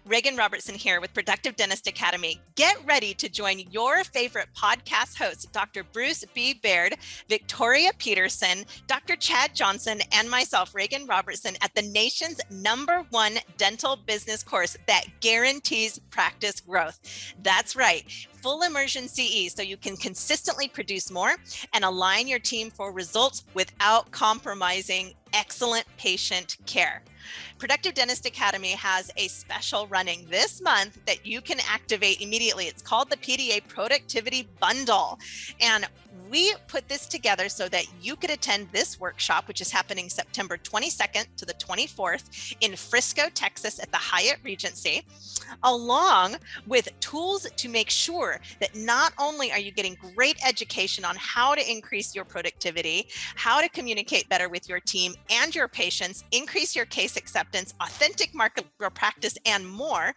Reagan Robertson here with Productive Dentist Academy. Get ready to join your favorite podcast hosts, Dr. Bruce B. Baird, Victoria Peterson, Dr. Chad Johnson, and myself, Reagan Robertson, at the nation's #1 dental business course that guarantees practice growth. That's right. Full immersion CE, so you can consistently produce more and align your team for results without compromising excellent patient care. Productive Dentist Academy has a special running this month that you can activate immediately. It's called the Pda Productivity Bundle. And we put this together so that you could attend this workshop, which is happening September 22nd to the 24th in Frisco, Texas at the Hyatt Regency, along with tools to make sure that not only are you getting great education on how to increase your productivity, how to communicate better with your team and your patients, increase your case acceptance, authentic market practice, and more,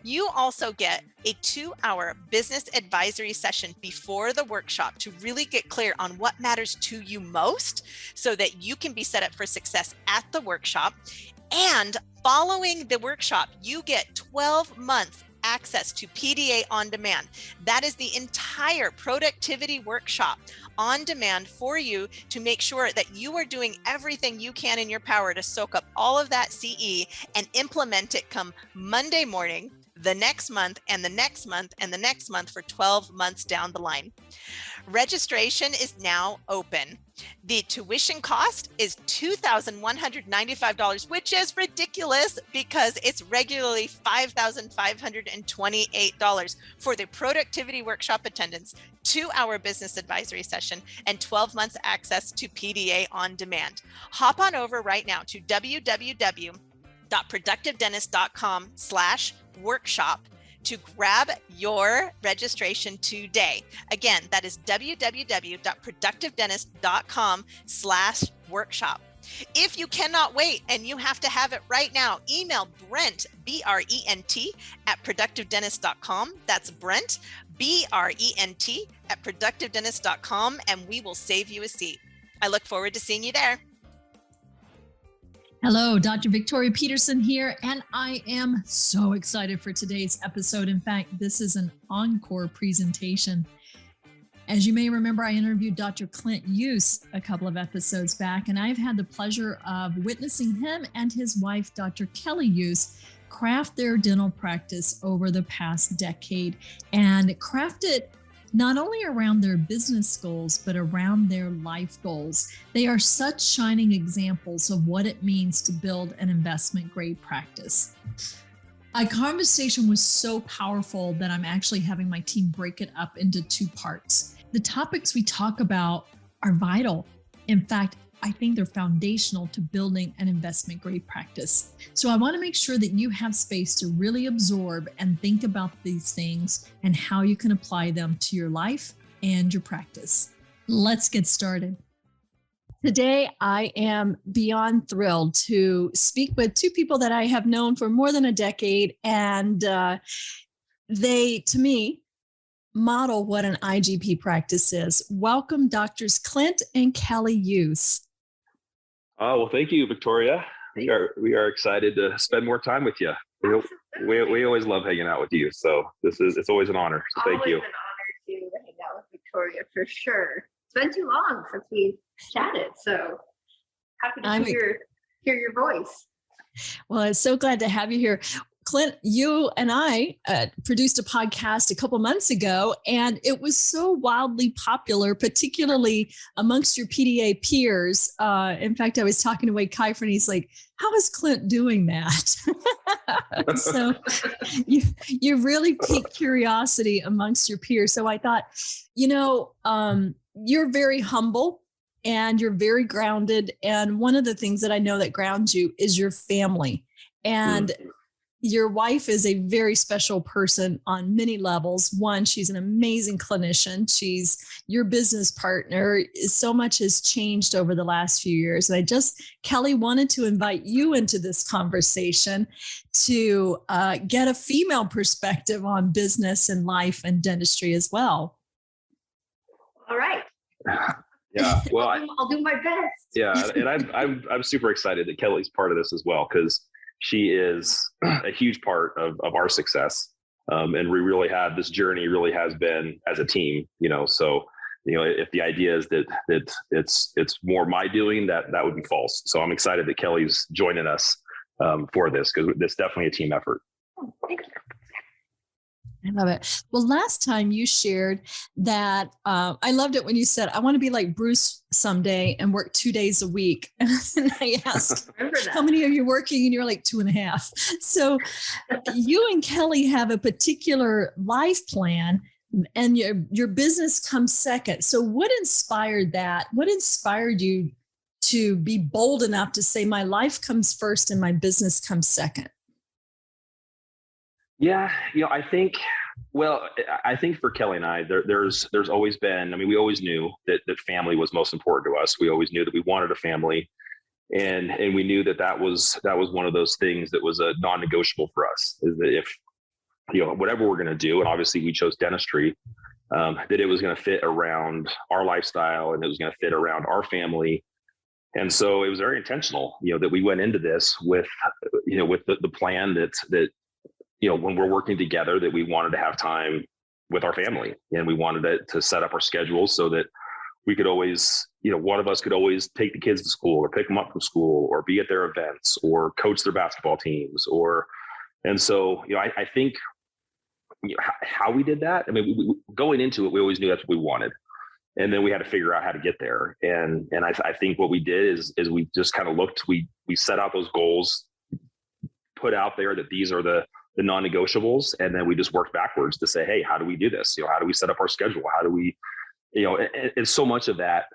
you also get a 2-hour business advisory session before the workshop to really get clear on what matters to you most so that you can be set up for success at the workshop. And following the workshop, you get 12 months access to PDA On Demand. That is the entire productivity workshop on demand for you to make sure that you are doing everything you can in your power to soak up all of that CE and implement it come Monday morning, the next month, and the next month, and the next month for 12 months down the line. Registration is now open. The tuition cost is $2,195, which is ridiculous because it's regularly $5,528 for the productivity workshop attendance, 2-hour business advisory session, and 12 months access to PDA On Demand. Hop on over right now to www.productivedentist.com/workshop to grab your registration today. Again, that is www.productivedentist.com/workshop. If you cannot wait and you have to have it right now, email Brent, B-R-E-N-T, at productivedentist.com. That's Brent, B-R-E-N-T, at productivedentist.com, and we will save you a seat. I look forward to seeing you there. Hello, Dr. Victoria Peterson here, and I am so excited for today's episode. In fact, this is an encore presentation. As you may remember, I interviewed Dr. Clint Euse a couple of episodes back, and I've had the pleasure of witnessing him and his wife, Dr. Kelly Euse, craft their dental practice over the past decade and craft it not only around their business goals, but around their life goals. They are such shining examples of what it means to build an investment grade practice. Our conversation was so powerful that I'm actually having my team break it up into 2 parts. The topics we talk about are vital. In fact, I think they're foundational to building an investment grade practice. So I want to make sure that you have space to really absorb and think about these things and how you can apply them to your life and your practice. Let's get started. Today, I am beyond thrilled to speak with 2 people that I have known for more than a decade, and they, to me, model what an IGP practice is. Welcome, Doctors Clint and Kelly Euse. Oh, well, thank you, Victoria. We are excited to spend more time with you. We always love hanging out with you. So it's always an honor. So thank you. Always an honor to hang out with Victoria for sure. It's been too long since we chatted, so happy to hear your voice. Well, I'm so glad to have you here. Clint, you and I produced a podcast a couple months ago, and it was so wildly popular, particularly amongst your PDA peers. In fact, I was talking to Wade Kiefer, and he's like, how is Clint doing that? So you really piqued curiosity amongst your peers. So I thought, you're very humble and you're very grounded. And one of the things that I know that grounds you is your family. And your wife is a very special person on many levels. One, she's an amazing clinician. She's your business partner. So much has changed over the last few years. And Kelly wanted to invite you into this conversation to get a female perspective on business and life and dentistry as well. All right. Yeah. Well, I'll do my best. Yeah. And I'm super excited that Kelly's part of this as well, because she is a huge part of our success. And we really have, this journey really has been as a team, so, if the idea is that it's more my doing, that would be false. So I'm excited that Kelly's joining us for this, because it's definitely a team effort. Oh, thank you. I love it. Well, last time you shared that, I loved it when you said, I want to be like Bruce someday and work 2 days a week. And I asked, how many are you working? And you're like 2.5. So you and Kelly have a particular life plan, and your business comes second. So what inspired that? What inspired you to be bold enough to say my life comes first and my business comes second? Yeah, I think for Kelly and I, there's always been, we always knew that family was most important to us. We always knew that we wanted a family, and we knew that was one of those things that was a non-negotiable for us, is that if, whatever we're going to do, and obviously we chose dentistry, that it was going to fit around our lifestyle, and it was going to fit around our family. And so it was very intentional, that we went into this with the plan that when we're working together, that we wanted to have time with our family, and we wanted to set up our schedules so that we could always, one of us could always take the kids to school, or pick them up from school, or be at their events, or coach their basketball teams, and so, I think how we did that. We going into it, we always knew that's what we wanted. And then we had to figure out how to get there. And I think what we did is we just kind of looked, we set out those goals, put out there that these are the non-negotiables. And then we just worked backwards to say, hey, how do we do this? How do we set up our schedule? How do we, and so much of that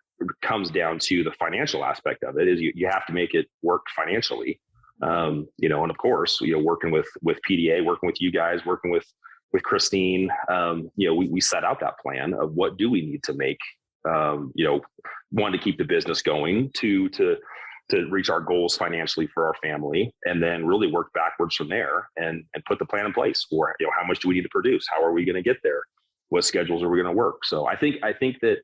comes down to the financial aspect of it, is you have to make it work financially. And of course, working with PDA, working with you guys, working with Christine, we set out that plan of what do we need to make, one, to keep the business going, two, to reach our goals financially for our family, and then really work backwards from there and put the plan in place for, how much do we need to produce? How are we going to get there? What schedules are we going to work? So I think that,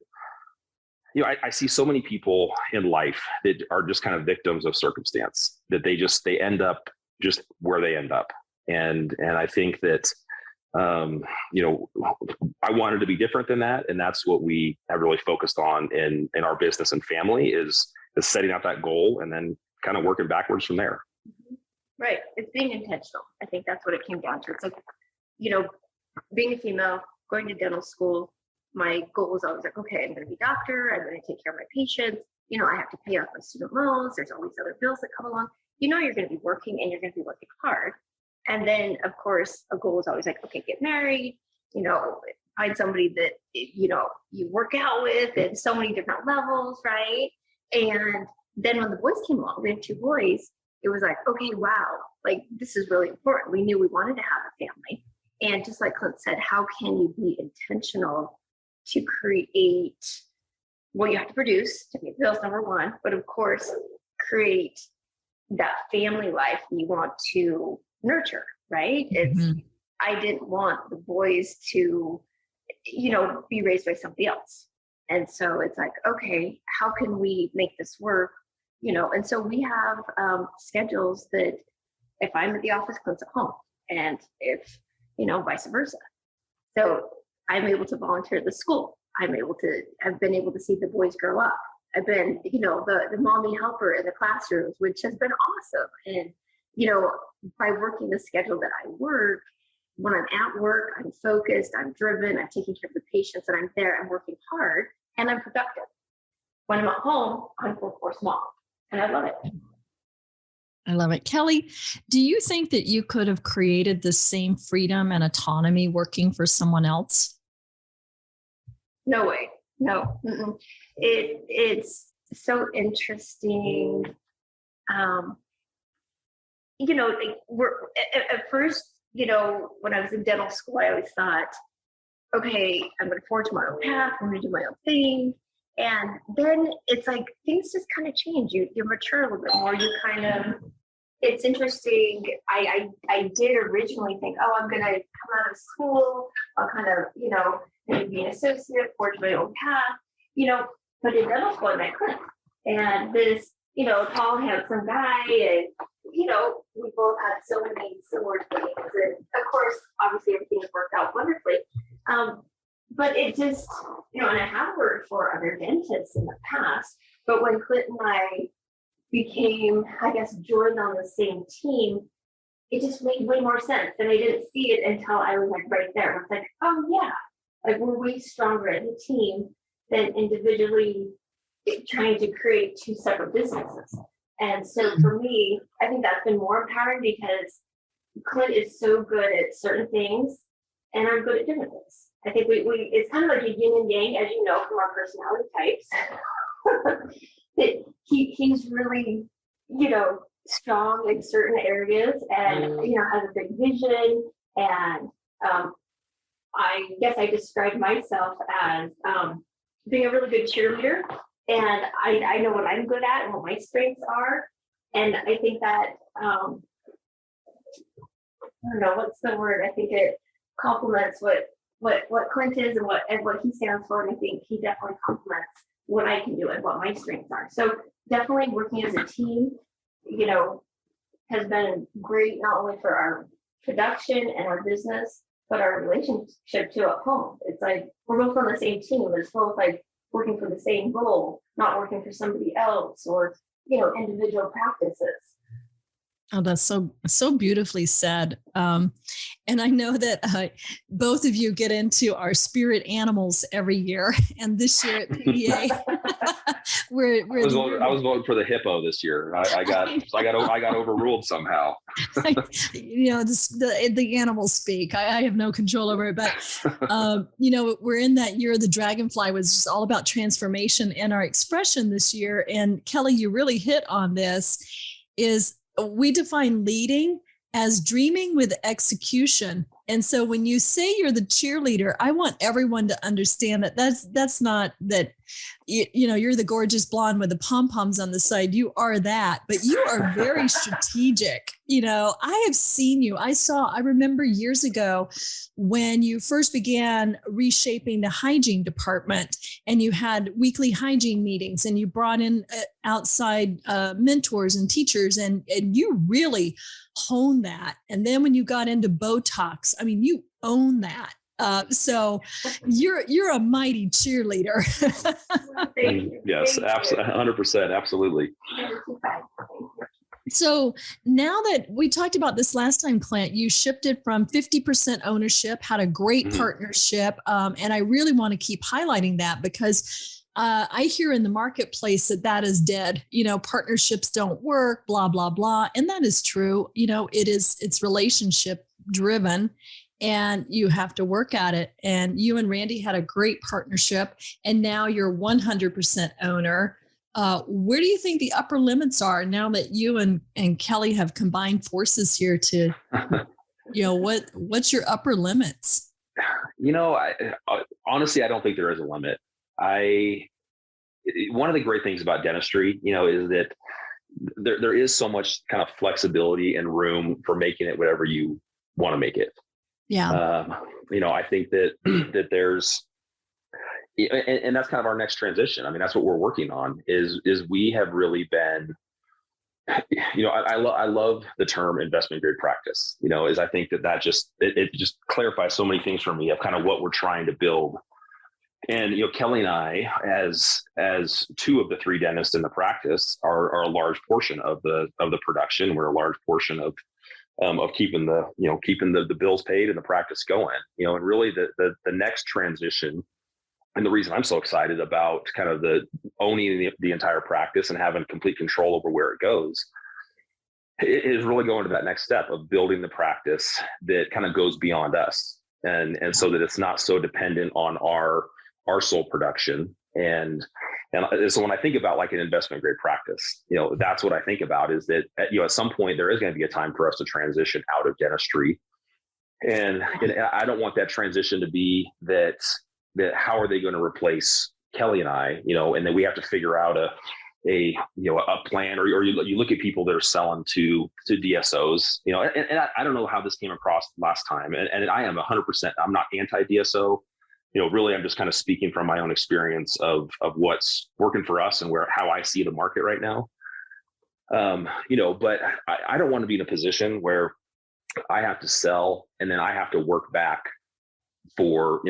I see so many people in life that are just kind of victims of circumstance, that they end up just where they end up. And I think that, I wanted to be different than that. And that's what we have really focused on in our business and family, is setting out that goal and then kind of working backwards from there. Right. It's being intentional. I think that's what it came down to. It's like, being a female, going to dental school, my goal was always like, okay, I'm going to be a doctor. I'm going to take care of my patients. I have to pay off my student loans. There's always other bills that come along. You're going to be working, and you're going to be working hard. And then, of course, a goal is always like, okay, get married, find somebody that, you work out with at so many different levels, right? And then when the boys came along, we have 2 boys, it was like, okay, wow, like this is really important. We knew we wanted to have a family. And just like Clint said, how can you be intentional to create, well, you have to produce to pay the bills, number one, but of course, create that family life you want to nurture, right? Mm-hmm. I didn't want the boys to, be raised by somebody else. And so it's like, okay, how can we make this work? And so we have schedules that if I'm at the office, Clint's at home, and if, vice versa. So I'm able to volunteer at the school. I've been able to see the boys grow up. I've been, the mommy helper in the classrooms, which has been awesome. And, by working the schedule that I work, when I'm at work, I'm focused, I'm driven, I'm taking care of the patients, and I'm there, I'm working hard, and I'm productive. When I'm at home, I'm full force mom, and I love it. I love it. Kelly, do you think that you could have created the same freedom and autonomy working for someone else? No way. No. It's so interesting. We're at first, when I was in dental school, I always thought, okay, I'm going to forge my own path. I'm going to do my own thing. And then it's like, things just kind of change. You mature a little bit more. It's interesting. I did originally think, oh, I'm going to come out of school. I'll kind of, maybe be an associate, forge my own path, but in dental school, I met Clint, and this, tall, handsome guy, and, we both had so many similar things. And of course, obviously everything has worked out wonderfully. But it just, and I have worked for other dentists in the past, but when Clint and I became, I guess, joined on the same team, it just made way more sense. And I didn't see it until I was like right there. It's like, oh yeah, like we're way stronger as a team than individually trying to create two separate businesses. And so for me, I think that's been more empowering because Clint is so good at certain things and I'm good at different things. I think we it's kind of like a yin and yang, as you know, from our personality types. That he's really, strong in certain areas and, has a big vision. And I guess I describe myself as being a really good cheerleader. And I know what I'm good at and what my strengths are. And I think that, I don't know, what's the word? I think it complements what Clint is and what he stands for. And I think he definitely complements what I can do and what my strengths are. So definitely working as a team, has been great, not only for our production and our business, but our relationship too at home. It's like, we're both on the same team. It's both like working for the same goal, not working for somebody else or, individual practices. Oh, that's so beautifully said. And I know that both of you get into our spirit animals every year. And this year at PDA, I was voting for the hippo this year. I got overruled somehow. The animals speak. I have no control over it, but we're in that year. The dragonfly was just all about transformation, and our expression this year. And Kelly, you really hit on this. Is we define leading as dreaming with execution. And so when you say you're the cheerleader, I want everyone to understand that that's not that, you're the gorgeous blonde with the pom-poms on the side. You are that, but you are very strategic. I have seen you. I remember years ago when you first began reshaping the hygiene department and you had weekly hygiene meetings and you brought in outside mentors and teachers and you really honed that. And then when you got into Botox, you own that. So you're a mighty cheerleader. Thank you. Yes, absolutely, 100%, absolutely. So now that we talked about this last time, Clint, you shifted from 50% ownership, had a great partnership. And I really want to keep highlighting that because I hear in the marketplace that is dead. Partnerships don't work, blah, blah, blah. And that is true. It's relationship driven. And you have to work at it. And you and Randy had a great partnership. And now you're 100% owner. Where do you think the upper limits are now that you and Kelly have combined forces here to, what's your upper limits? Honestly, I don't think there is a limit. One of the great things about dentistry, is that there is so much kind of flexibility and room for making it whatever you want to make it. Yeah. I think that there's, and that's kind of our next transition. That's what we're working on is we have really been, I love the term investment grade practice, is I think that just, it just clarifies so many things for me of kind of what we're trying to build. And, Kelly and I, as two of the three dentists in the practice are a large portion of the production. We're a large portion of keeping the bills paid and the practice going, and really the next transition. And the reason I'm so excited about kind of the owning the entire practice and having complete control over where it goes is really going to that next step of building the practice that kind of goes beyond us. And so that it's not so dependent on our sole production. And so when I think about like an investment grade practice, that's what I think about is that, at some point there is going to be a time for us to transition out of dentistry. And I don't want that transition to be that how are they going to replace Kelly and I, and then we have to figure out a plan, or you look at people that are selling to DSOs, and I don't know how this came across last time. And I am 100%, I'm not anti-DSO. Really, I'm just kind of speaking from my own experience of what's working for us and how I see the market right now. But I don't want to be in a position where I have to sell and then I have to work back for,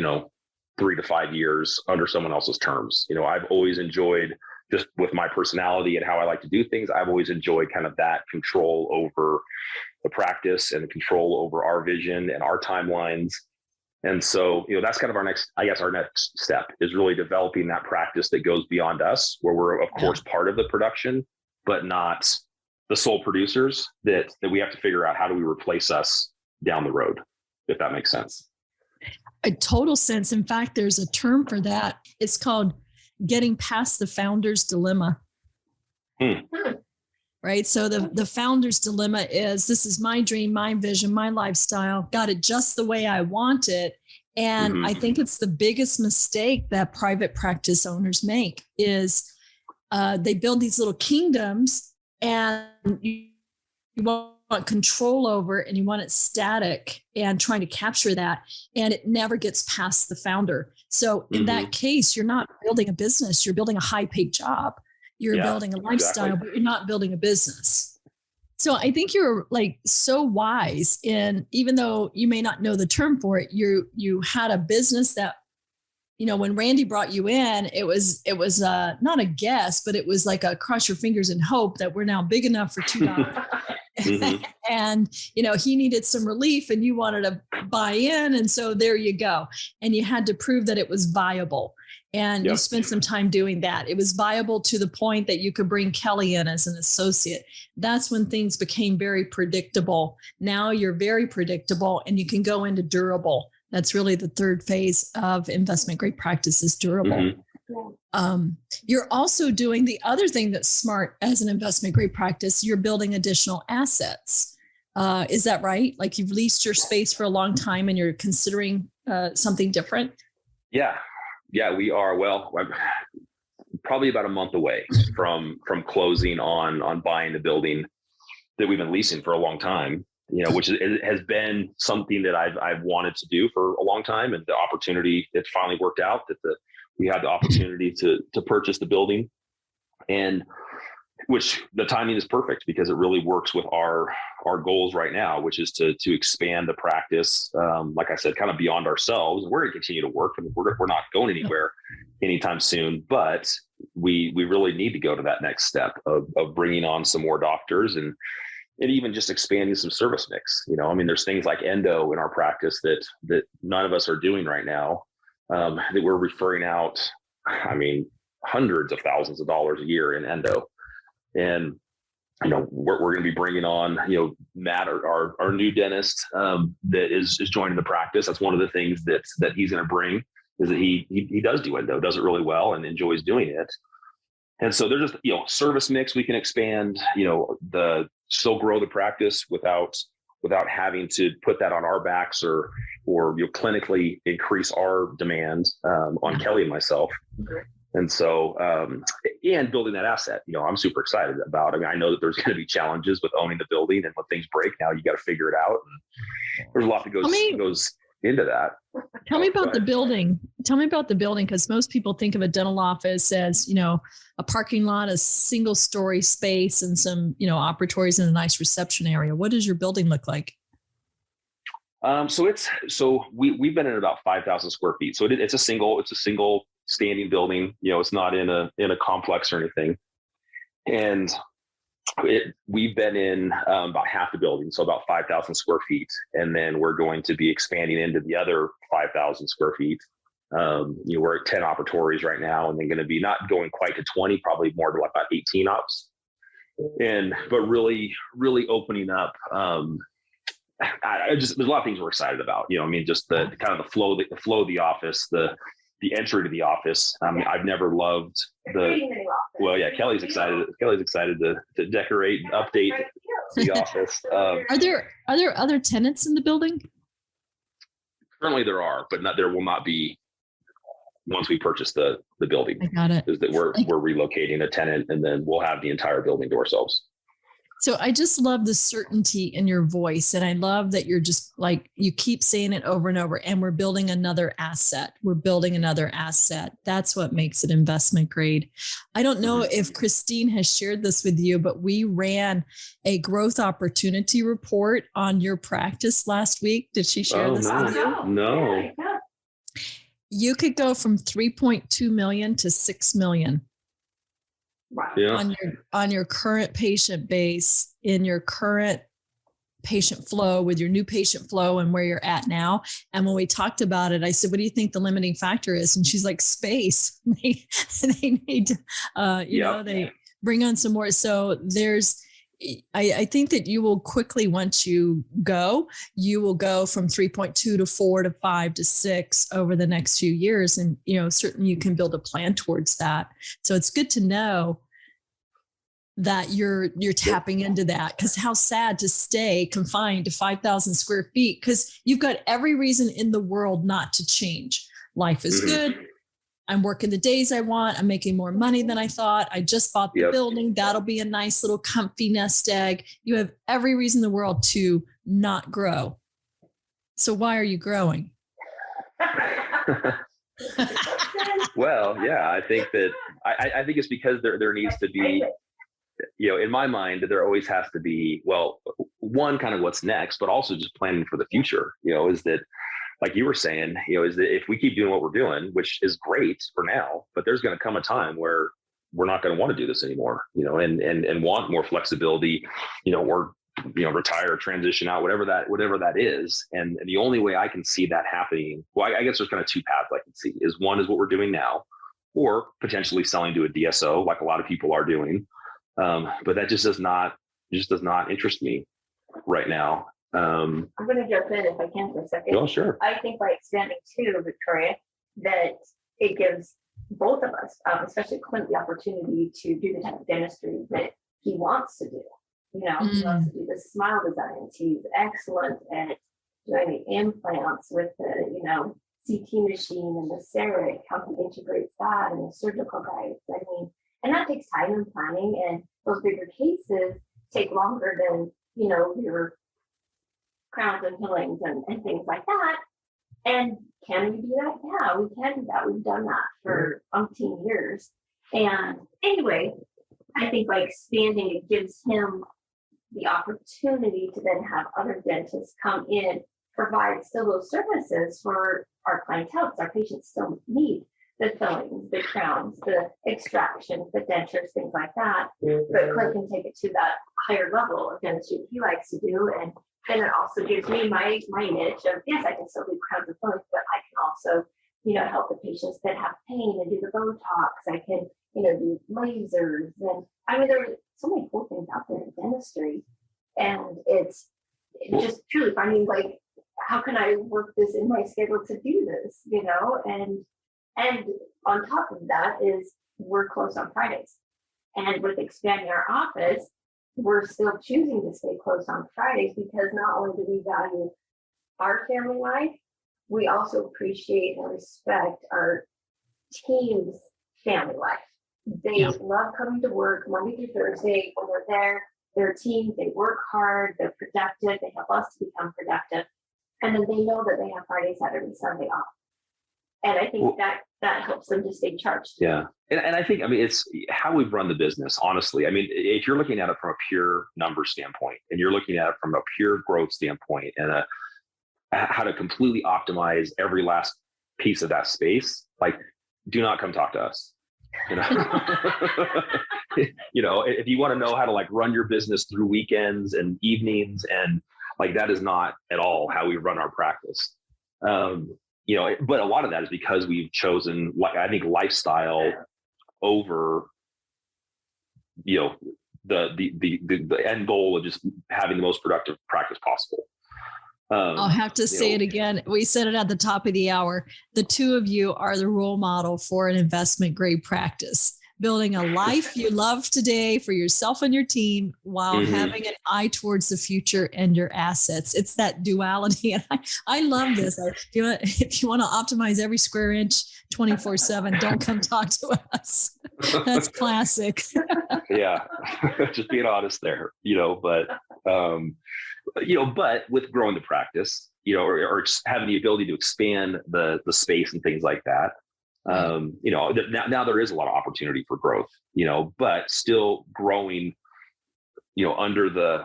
3 to 5 years under someone else's terms. I've always enjoyed, just with my personality and how I like to do things, I've always enjoyed kind of that control over the practice and control over our vision and our timelines. And so, that's kind of our next step is really developing that practice that goes beyond us, where we're of course part of the production, but not the sole producers, that we have to figure out how do we replace us down the road, if that makes sense. A total sense. In fact, there's a term for that. It's called getting past the founder's dilemma. Right. So the founder's dilemma is, this is my dream, my vision, my lifestyle, got it just the way I want it. And I think it's the biggest mistake that private practice owners make is they build these little kingdoms, and you want control over it, and you want it static, and trying to capture that, and it never gets past the founder. So in that case, you're not building a business, you're building a high-paid job. You're building a lifestyle, but you're not building a business. So I think you're like so wise in, even though you may not know the term for it, you had a business that, when Randy brought you in, it was not a guess, but it was like a cross your fingers and hope that we're now big enough for $2. And, he needed some relief and you wanted to buy in. And so there you go. And you had to prove that it was viable. And you spent some time doing that. It was viable to the point that you could bring Kelly in as an associate. That's when things became very predictable. Now you're very predictable and you can go into durable. That's really the third phase of investment grade practice, is durable. You're also doing the other thing that's smart as an investment grade practice. You're building additional assets. Is that right? Like, you've leased your space for a long time and you're considering something different? Yeah, we are. Well, I'm probably about a month away from closing on buying the building that we've been leasing for a long time, which has been something that I've wanted to do for a long time. And the opportunity, it finally worked out that we had the opportunity to purchase the building, and which the timing is perfect because it really works with our goals right now, which is to expand the practice. Like I said, kind of beyond ourselves. We're going to continue to work, and we're not going anywhere anytime soon, but we really need to go to that next step of bringing on some more doctors and even just expanding some service mix. There's things like endo in our practice that none of us are doing right now, that we're referring out, hundreds of thousands of dollars a year in endo. And, we're going to be bringing on, Matt, our new dentist, that is joining the practice. That's one of the things that he's going to bring, is that he does do endo, does it really well, and enjoys doing it. And so there's just, service mix we can expand, still grow the practice without having to put that on our backs or clinically increase our demand on Kelly and myself. And so, and building that asset, I'm super excited about. I know that there's going to be challenges with owning the building, and when things break, now you got to figure it out. And there's a lot that goes into that. Tell me about the building. Tell me about the building, because most people think of a dental office as, a parking lot, a single story space, and some, operatories and a nice reception area. What does your building look like? So we've been in about 5,000 square feet. So it's a single standing building. It's not in a complex or anything. And we've been in about half the building, so about 5,000 square feet. And then we're going to be expanding into the other 5,000 square feet. We're at 10 operatories right now, and then going to be not going quite to 20, probably more to like about 18 ops. But really, really opening up. There's a lot of things we're excited about. Just the kind of the flow of the office, the entry to the office. I've never loved Kelly's excited. Kelly's excited to decorate and update the office. Are there other tenants in the building? Currently there are, but there will not be once we purchase the building. I got it. Is that we're relocating a tenant, and then we'll have the entire building to ourselves. So I just love the certainty in your voice. And I love that you're just like, you keep saying it over and over, and we're building another asset. We're building another asset. That's what makes it investment grade. I don't know if Christine has shared this with you, but we ran a growth opportunity report on your practice last week. Did she share this with you? No. You could go from 3.2 million to 6 million. Wow. Yeah. On your current patient base, in your current patient flow, with your new patient flow and where you're at now. And when we talked about it, I said, what do you think the limiting factor is? And she's like, space. They need to, they bring on some more. So I think that you will quickly, once you will go from 3.2 to 4 to 5 to 6 over the next few years. And, certainly you can build a plan towards that. So it's good to know that you're tapping into that, because how sad to stay confined to 5,000 square feet, because you've got every reason in the world not to change. Life is good. I'm working the days I want. I'm making more money than I thought. I just bought the building. That'll be a nice little comfy nest egg. You have every reason in the world to not grow. So why are you growing? Well, yeah, I think that I think it's because there needs to be, in my mind, there always has to be, well, one, kind of what's next, but also just planning for the future, is that, like you were saying, is that if we keep doing what we're doing, which is great for now, but there's going to come a time where we're not going to want to do this anymore, and want more flexibility, or, retire, transition out, whatever that is. And the only way I can see that happening, well, I guess there's kind of two paths I can see. Is one is what we're doing now, or potentially selling to a DSO, like a lot of people are doing. But that just does not interest me right now. I'm going to jump in if I can for a second. Oh, sure. I think by expanding to Victoria, that it gives both of us, especially Clint, the opportunity to do the type of dentistry that he wants to do. He wants to do the smile designs. He's excellent at doing the implants with the, CT machine and the CEREC, how he integrates that, and the surgical guides. And that takes time and planning, and those bigger cases take longer than, your crowns and fillings and things like that. And can we do that? Yeah, we can do that. We've done that for umpteen years. And anyway, I think by expanding, it gives him the opportunity to then have other dentists come in, provide still those services for our clientele, because our patients still need the fillings, the crowns, the extractions, the dentures, things like that. But Clint can take it to that higher level of dentistry he likes to do. And then it also gives me my niche of, yes, I can still do crowns and fillings, but I can also, help the patients that have pain and do the Botox. I can, do lasers. And there are so many cool things out there in dentistry. And it's just truly finding, like, how can I work this in my schedule to do this, And on top of that is we're closed on Fridays. And with expanding our office, we're still choosing to stay closed on Fridays, because not only do we value our family life, we also appreciate and respect our team's family life. They love coming to work Monday through Thursday. When they're there, their team, they work hard, they're productive, they help us to become productive. And then they know that they have Friday, Saturday, Sunday off. And I think that helps them to stay charged. Yeah. And I think, it's how we've run the business, honestly. If you're looking at it from a pure number standpoint, and you're looking at it from a pure growth standpoint, and how to completely optimize every last piece of that space, like, do not come talk to us. If you want to know how to, like, run your business through weekends and evenings, and like, that is not at all how we run our practice. But a lot of that is because we've chosen, like, I think, lifestyle over, the end goal of just having the most productive practice possible. I'll have to say it again. We said it at the top of the hour. The two of you are the role model for an investment grade practice, building a life you love today for yourself and your team, while having an eye towards the future and your assets. It's that duality. And I love this. If you want to optimize every square inch 24/7, don't come talk to us. That's classic. Yeah, just being honest there, but but with growing the practice, or just having the ability to expand the space and things like that, now there is a lot of opportunity for growth, but still growing, under the,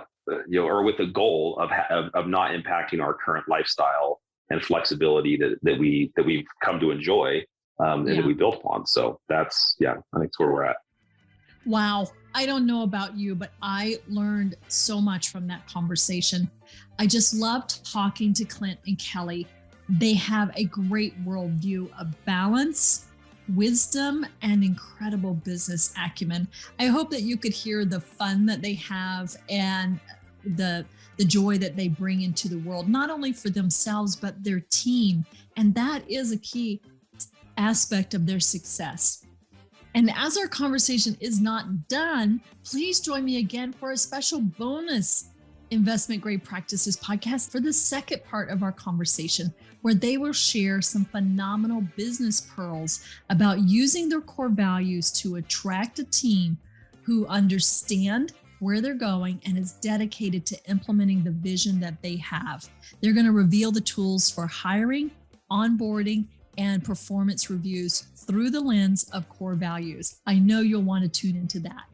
or with the goal of not impacting our current lifestyle and flexibility that we've come to enjoy, and that we built upon. So I think that's where we're at. Wow. I don't know about you, but I learned so much from that conversation. I just loved talking to Clint and Kelly. They have a great worldview of balance, wisdom, and incredible business acumen. I hope that you could hear the fun that they have and the joy that they bring into the world, not only for themselves, but their team. And that is a key aspect of their success. And as our conversation is not done, please join me again for a special bonus Investment Grade Practices podcast for the second part of our conversation, where they will share some phenomenal business pearls about using their core values to attract a team who understand where they're going and is dedicated to implementing the vision that they have. They're going to reveal the tools for hiring, onboarding, and performance reviews through the lens of core values. I know you'll want to tune into that.